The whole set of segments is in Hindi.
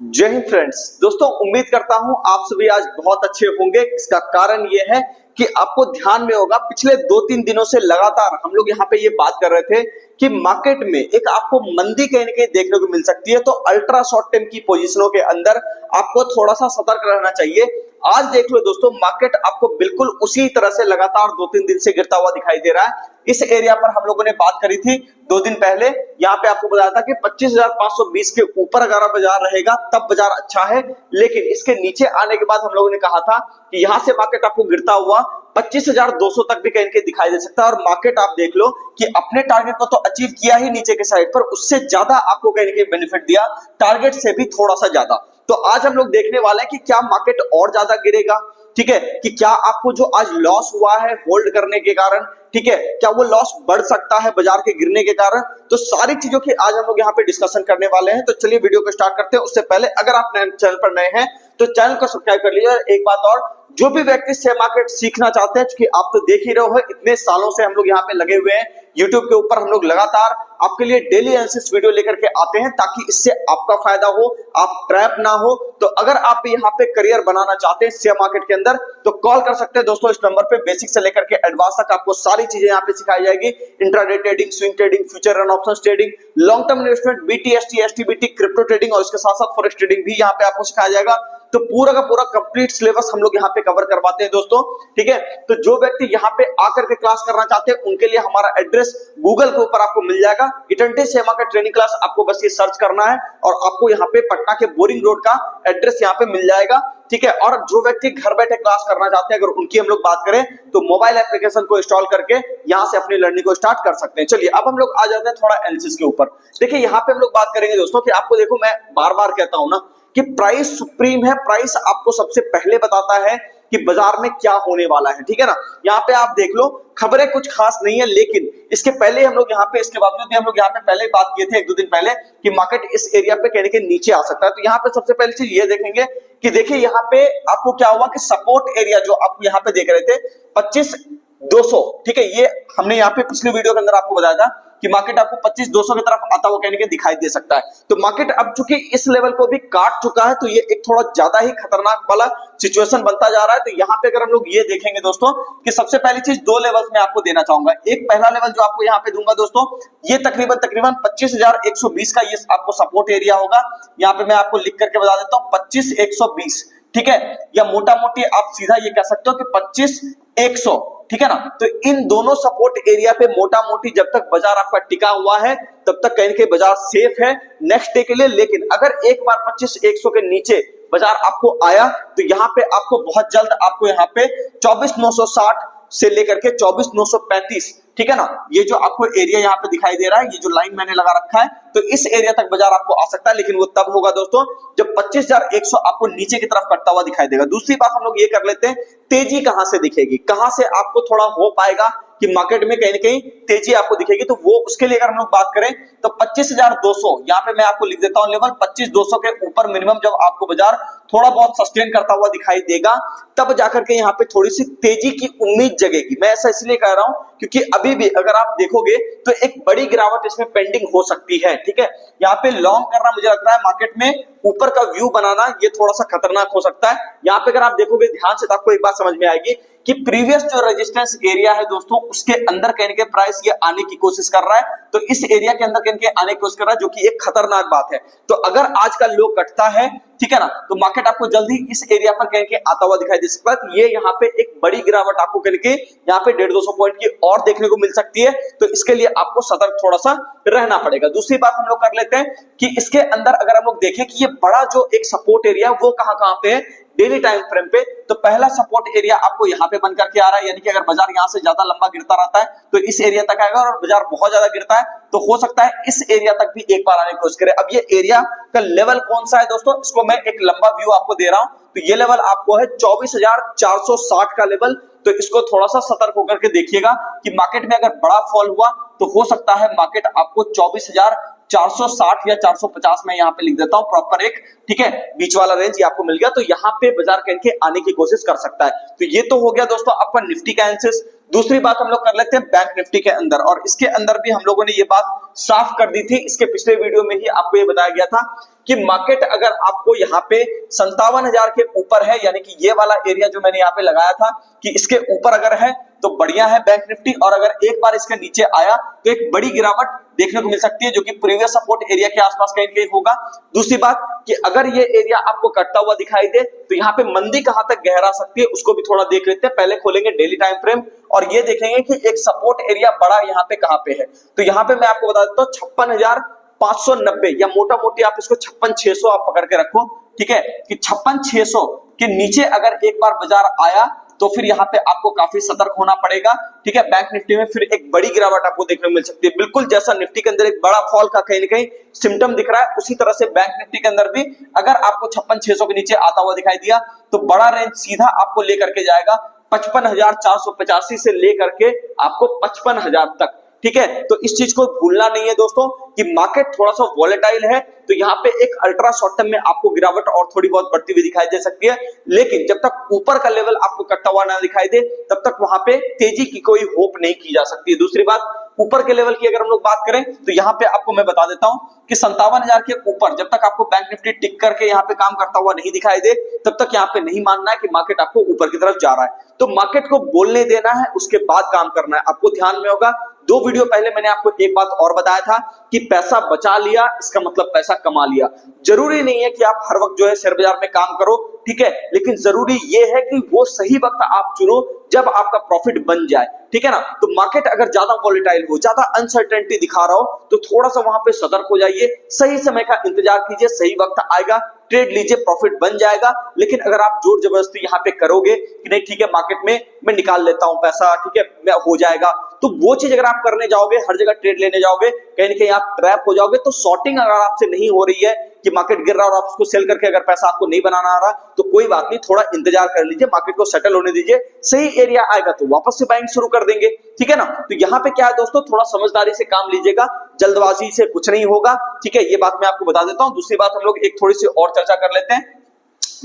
जय हिंद फ्रेंड्स। दोस्तों उम्मीद करता हूं आप सभी आज बहुत अच्छे होंगे। इसका कारण यह है कि आपको ध्यान में होगा पिछले 2-3 दिनों से लगातार हम लोग यहाँ पे ये बात कर रहे थे कि मार्केट में एक आपको मंदी कहीं ना कहीं देखने को मिल सकती है, तो अल्ट्रा शॉर्ट टर्म की पोजीशनों के अंदर आपको थोड़ा सा सतर्क रहना चाहिए। आज देख लो दोस्तों, मार्केट आपको बिल्कुल उसी तरह से लगातार 2-3 दिन से गिरता हुआ दिखाई दे रहा है। इस एरिया पर हम लोगों ने बात करी थी 2 दिन पहले, यहाँ पे आपको बताया था कि 25,520 के ऊपर अगर बाजार रहेगा तब बाजार अच्छा है, लेकिन इसके नीचे आने के बाद हम लोगों ने कहा था कि यहां से मार्केट आपको गिरता हुआ 25,200 तक भी कहीं दिखाई दे सकता है। और मार्केट आप देख लो कि अपने टारगेट को तो अचीव किया ही नीचे के साइड पर, उससे ज्यादा आपको कहीं बेनिफिट दिया, टारगेट से भी थोड़ा सा ज्यादा। तो आज हम लोग देखने वाले हैं कि क्या मार्केट और ज्यादा गिरेगा, ठीक है, कि क्या आपको जो आज लॉस हुआ है होल्ड करने के कारण, ठीक है, क्या वो लॉस बढ़ सकता है बाजार के गिरने के कारण। तो सारी चीजों की आज हम लोग यहाँ पे डिस्कशन करने वाले हैं। तो चलिए वीडियो को स्टार्ट करते हैं। उससे पहले अगर आप चैनल पर नए हैं तो चैनल को सब्सक्राइब कर लीजिए। एक बात और, जो भी व्यक्ति शेयर मार्केट सीखना चाहते हैं, क्योंकि आप तो देख ही रहे हो इतने सालों से हम लोग यहाँ पे लगे हुए हैं यूट्यूब के ऊपर, हम लोग लगातार आपके लिए डेली एनालिसिस वीडियो लेकर के आते हैं ताकि इससे आपका फायदा हो, आप ट्रैप ना हो। तो अगर आप यहाँ पे करियर बनाना चाहते हैं शेयर मार्केट के अंदर तो कॉल कर सकते हैं दोस्तों इस नंबर पे। बेसिक से लेकर के एडवांस तक आपको सारी चीजें यहाँ पे सिखाई जाएगी। Intraday trading, swing trading, future and options trading, long term investment, BTST, STBT, crypto trading और इसके साथ साथ फॉरेक्स ट्रेडिंग भी यहाँ पे आपको सिखाया जाएगा। तो पूरा का पूरा कंप्लीट सिलेबस हम लोग यहाँ पे कवर करवाते हैं दोस्तों, ठीक है। तो जो व्यक्ति यहाँ पे आकर के क्लास करना चाहते हैं उनके लिए हमारा एड्रेस गूगल के ऊपर आपको मिल जाएगा। इटंटे शेयर मार्केट ट्रेनिंग क्लास, आपको बस ये सर्च करना है और आपको यहाँ पे पटना के बोरिंग रोड का एड्रेस यहाँ पे मिल जाएगा, ठीक है। और जो व्यक्ति घर बैठे क्लास करना चाहते हैं, अगर उनकी हम लोग बात करें तो मोबाइल एप्लीकेशन को इंस्टॉल करके यहाँ से अपनी लर्निंग को स्टार्ट कर सकते हैं। चलिए अब हम लोग आ जाते हैं थोड़ा एनालिसिस के ऊपर। देखिए यहाँ पे हम लोग बात करेंगे दोस्तों कि आपको देखो, मैं बार बार कहता हूं ना कि प्राइस सुप्रीम है। प्राइस आपको सबसे पहले बताता है कि बाजार में क्या होने वाला है, ठीक है ना। यहाँ पे आप देख लो, खबरें कुछ खास नहीं है, लेकिन इसके पहले हम लोग यहाँ पे, इसके बावजूद भी हम लोग यहाँ पे पहले बात किए थे 1-2 दिन पहले कि मार्केट इस एरिया पे कहने के नीचे आ सकता है। तो यहाँ पे सबसे पहली चीज ये देखेंगे कि देखिए यहाँ पे आपको क्या हुआ कि सपोर्ट एरिया जो आप यहाँ पे देख रहे थे 25,200, ठीक है, ये हमने यहाँ पे पिछले वीडियो के अंदर आपको बताया था कि मार्केट आपको 25,200 की तरफ आता हुआ कहने के दिखाई दे सकता है। तो मार्केट अब चूंकि इस लेवल को भी काट चुका है तो ये एक थोड़ा ज्यादा ही खतरनाक वाला सिचुएशन बनता जा रहा है। तो यहाँ पे अगर हम लोग ये देखेंगे दोस्तों कि सबसे पहली चीज 2 लेवल्स में आपको देना चाहूंगा। एक पहला लेवल जो आपको यहाँ पे दूंगा दोस्तों, ये तकरीबन 25,120 का ये आपको सपोर्ट एरिया होगा। यहाँ पे मैं आपको लिख करके बता देता हूँ 25,120, ठीक है, या मोटा मोटी आप सीधा ये कह सकते हो कि 25,100, ठीक है ना। तो इन दोनों सपोर्ट एरिया पे मोटा मोटी जब तक बाजार आपका टिका हुआ है तब तक कहीं के बाजार सेफ है नेक्स्ट डे के लिए। लेकिन अगर एक बार 25,100 के नीचे बाजार आपको आया तो यहाँ पे आपको बहुत जल्द आपको यहाँ पे 24,960 से लेकर के 24,935, ठीक है ना, ये जो आपको एरिया यहाँ पे दिखाई दे रहा है, ये जो लाइन मैंने लगा रखा है, तो इस एरिया तक बाजार आपको आ सकता है। लेकिन वो तब होगा दोस्तों जब 25,100 आपको नीचे की तरफ कटता हुआ दिखाई देगा। दूसरी बात हम लोग ये कर लेते हैं, तेजी कहां से दिखेगी, कहां से आपको थोड़ा हो पाएगा कि मार्केट में कहीं ना कहीं तेजी आपको दिखेगी। तो वो उसके लिए अगर हम लोग बात करें तो 25,200, यहाँ पे मैं आपको लिख देता हूं लेवल 25,200 के ऊपर मिनिमम जब आपको बाजार थोड़ा बहुत सस्टेन करता हुआ दिखाई देगा तब जाकर के यहाँ पे थोड़ी सी तेजी की उम्मीद जगेगी। मैं ऐसा इसलिए कह रहा हूं क्योंकि अभी भी अगर आप देखोगे तो एक बड़ी गिरावट इसमें पेंडिंग हो सकती है, ठीक है। यहाँ पे लॉन्ग करना मुझे लग रहा है मार्केट में ऊपर का व्यू बनाना ये थोड़ा सा खतरनाक हो सकता है। यहाँ पे अगर आप देखोगे ध्यान से तो आपको एक बात समझ में आएगी कि प्रीवियस जो रेजिस्टेंस एरिया है दोस्तों उसके अंदर कहने के प्राइस ये आने की कोशिश कर रहा है, तो इस एरिया के अंदर कहने के आने की कोशिश कर रहा है, जो कि एक खतरनाक बात है। तो अगर आज का लो कटता है, ठीक है ना, तो मार्केट आपको जल्दी इस एरिया पर कहने के आता हुआ दिखाई दे सकता है। तो ये यहाँ पे एक बड़ी गिरावट आपको कहने के यहाँ पे 150-200 पॉइंट की और देखने को मिल सकती है। तो इसके लिए आपको सतर्क थोड़ा सा रहना पड़ेगा। दूसरी बात हम लोग कर लेते हैं कि इसके अंदर अगर हम लोग देखें कि ये बड़ा जो एक सपोर्ट एरिया वो कहां पे है डेली टाइम फ्रेम पे, तो पहला सपोर्ट एरिया आपको यहाँ पे बन करके आ रहा है, यानी कि अगर बाजार यहाँ से ज्यादा लंबा गिरता रहता है तो इस एरिया तक आएगा, और बाजार बहुत ज्यादा गिरता है तो हो सकता है इस एरिया तक भी एक बार आने की कोशिश करे। अब ये एरिया का लेवल कौन सा है दोस्तों, इसको मैं एक लंबा व्यू आपको दे रहा हूं। तो ये लेवल आपको है 24,460 का लेवल। तो इसको थोड़ा सा सतर्क होकर के देखिएगा कि मार्केट में अगर बड़ा फॉल हुआ तो हो सकता है मार्केट आपको 24,460 या 450 में यहाँ पे लिख देता हूं प्रॉपर एक, ठीक है, बीच वाला रेंज ये आपको मिल गया। तो यहाँ पे बाजार करके आने की कोशिश कर सकता है। तो ये तो हो गया दोस्तों आपका निफ्टी का एनालिसिस। दूसरी बात हम लोग कर लेते हैं बैंक निफ्टी के अंदर, और इसके अंदर भी हम लोगों ने ये बात साफ कर दी थी, इसके पिछले वीडियो में ही आपको ये बताया गया था कि मार्केट अगर आपको यहाँ पे 57,000 के ऊपर है, यानी कि ये वाला एरिया जो मैंने यहाँ पे लगाया था कि इसके ऊपर अगर है तो बढ़िया है बैंक निफ्टी, और अगर एक बार इसके नीचे आया तो एक बड़ी गिरावट देखने को मिल सकती है जो कि प्रीवियस सपोर्ट एरिया के आसपास कहीं कहीं होगा। दूसरी बात कि अगर ये एरिया आपको कटता हुआ दिखाई दे तो यहाँ पे मंदी कहां तक गहरा सकती है उसको भी थोड़ा देख लेते हैं। पहले खोलेंगे डेली टाइम फ्रेम और ये देखेंगे कि एक सपोर्ट एरिया बड़ा यहाँ पे कहां पे है। तो यहाँ पे मैं आपको बता देता हूँ 56,590 या मोटा मोटी आप इसको 56,600 आप पकड़ के रखो, ठीक है, कि 56,600 के नीचे अगर एक बार बाजार आया तो फिर यहाँ पे आपको काफी सतर्क होना पड़ेगा, ठीक है। बैंक निफ्टी में फिर एक बड़ी गिरावट आपको देखने को मिल सकती है, बिल्कुल जैसा निफ्टी के अंदर एक बड़ा फॉल का कहीं ना कहीं सिम्टम दिख रहा है, उसी तरह से बैंक निफ्टी के अंदर भी अगर आपको 56,600 के नीचे आता हुआ दिखाई दिया तो बड़ा रेंज सीधा आपको लेकर के जाएगा 55,485 से लेकर के आपको 55,000 तक, ठीक है। तो इस चीज को भूलना नहीं है दोस्तों कि मार्केट थोड़ा सा वॉलेटाइल है, तो यहाँ पे एक अल्ट्रा शॉर्ट टर्म में आपको गिरावट और थोड़ी बहुत बढ़ती हुई दिखाई दे सकती है, लेकिन जब तक ऊपर का लेवल आपको कटता हुआ ना दिखाई दे तब तक वहां पे तेजी की कोई होप नहीं की जा सकती है। दूसरी बात, ऊपर के लेवल की अगर हम लोग बात करें तो यहाँ पे आपको मैं बता देता हूं कि 57,000 के ऊपर जब तक आपको बैंक निफ्टी टिक करके यहाँ पे काम करता हुआ नहीं दिखाई दे तब तक यहाँ पे नहीं मानना है कि मार्केट आपको ऊपर की तरफ जा रहा है। तो मार्केट को बोलने देना है, उसके बाद काम करना है। आपको ध्यान में होगा 2 वीडियो पहले मैंने आपको एक बात और बताया था कि पैसा बचा लिया इसका मतलब पैसा कमा लिया। जरूरी नहीं है कि आप हर वक्त जो है शेयर बाजार में काम करो, ठीक है, लेकिन जरूरी ये है कि वो सही वक्त आप चुनो जब आपका प्रॉफिट बन जाए, ठीक है ना। तो मार्केट अगर ज्यादा वॉलेटाइल हो, ज्यादा अनसर्टेनिटी दिखा रहा हो तो थोड़ा सा वहां पे सतर्क हो जाइए, सही समय का इंतजार कीजिए, सही वक्त आएगा, ट्रेड लीजिए, प्रॉफिट बन जाएगा। लेकिन अगर आप जोर जबरदस्ती यहाँ पे करोगे कि नहीं ठीक है मार्केट में मैं निकाल लेता हूं पैसा, ठीक है मैं हो जाएगा, तो वो चीज अगर आप करने जाओगे, हर जगह ट्रेड लेने जाओगे, कहीं ना कहीं आप ट्रैप हो जाओगे। तो शॉर्टिंग अगर आपसे नहीं हो रही है कि मार्केट गिर रहा है और आप उसको सेल करके अगर पैसा आपको नहीं बनाना आ रहा तो कोई बात नहीं, थोड़ा इंतजार कर लीजिए, मार्केट को सेटल होने दीजिए, सही एरिया आएगा तो वापस से बाइंग शुरू कर देंगे, ठीक है ना। तो यहाँ पे क्या है दोस्तों, थोड़ा समझदारी से काम लीजिएगा, जल्दबाजी से कुछ नहीं होगा, ठीक है, ये बात मैं आपको बता देता हूं। दूसरी बात हम लोग एक थोड़ी सी और चर्चा कर लेते हैं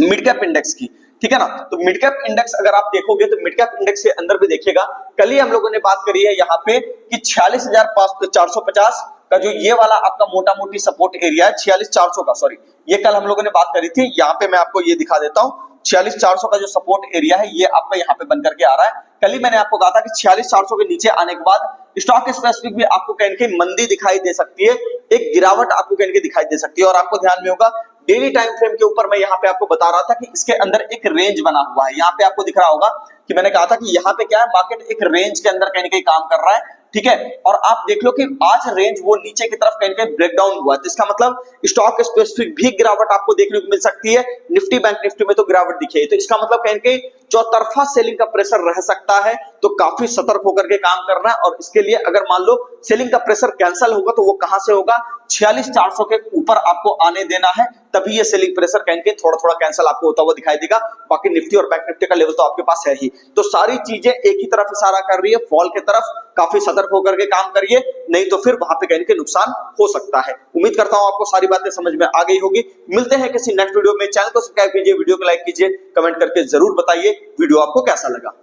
मिड कैप इंडेक्स की, ठीक है ना। तो मिड कैप इंडेक्स अगर आप देखोगे तो मिड कैप इंडेक्स के अंदर भी देखिएगा, कल ही हम लोगों ने बात करी है यहाँ पे कि 46,450 का जो ये वाला आपका मोटा मोटी सपोर्ट एरिया है 46,400 का, सॉरी ये कल हम लोगों ने बात करी थी। यहाँ पे मैं आपको ये दिखा देता हूँ 46,400 का जो सपोर्ट एरिया है ये आपका यहाँ पे बन करके आ रहा है। कल ही मैंने आपको कहा था कि 46,400 के नीचे आने के बाद स्टॉक स्पेसिफिक भी आपको कहीं कहीं मंदी दिखाई दे सकती है, एक गिरावट आपको कहीं दिखाई दे सकती है। और आपको ध्यान में होगा डेली टाइम फ्रेम के ऊपर मैं यहाँ पे आपको बता रहा था कि इसके अंदर एक रेंज बना हुआ है, यहाँ पे आपको दिख रहा होगा कि मैंने कहा था कि यहाँ पे क्या है, मार्केट एक रेंज के अंदर कहीं काम कर रहा है, ठीक है। और आप देख लो कि आज रेंज वो नीचे की तरफ कहीं ब्रेक डाउन हुआ है, तो इसका मतलब स्टॉक स्पेसिफिक भी गिरावट आपको देखने को मिल सकती है। निफ्टी बैंक निफ्टी में तो गिरावट दिखी है, तो इसका मतलब कहीं चौतरफा सेलिंग का प्रेशर रह सकता है, तो काफी सतर्क होकर के काम करना है। और इसके लिए अगर मान लो सेलिंग का प्रेशर कैंसिल होगा तो वो कहां से होगा, 46,400 के ऊपर आपको आने देना है, तभी ये सेलिंग प्रेशर कहीं थोड़ा थोड़ा कैंसिल आपको होता हुआ दिखाई देगा। बाकी निफ्टी और बैंक निफ्टी का लेवल तो आपके पास है ही, तो सारी चीजें एक ही तरफ इशारा कर रही है, फॉल की तरफ। काफी सतर्क होकर के काम करिए, नहीं तो फिर वहां पे कहीं नुकसान हो सकता है। उम्मीद करता हूं आपको सारी बातें समझ में आ गई होगी। मिलते हैं किसी नेक्स्ट वीडियो में, चैनल को सब्सक्राइब कीजिए, वीडियो को लाइक कीजिए, कमेंट करके जरूर बताइए वीडियो आपको कैसा लगा।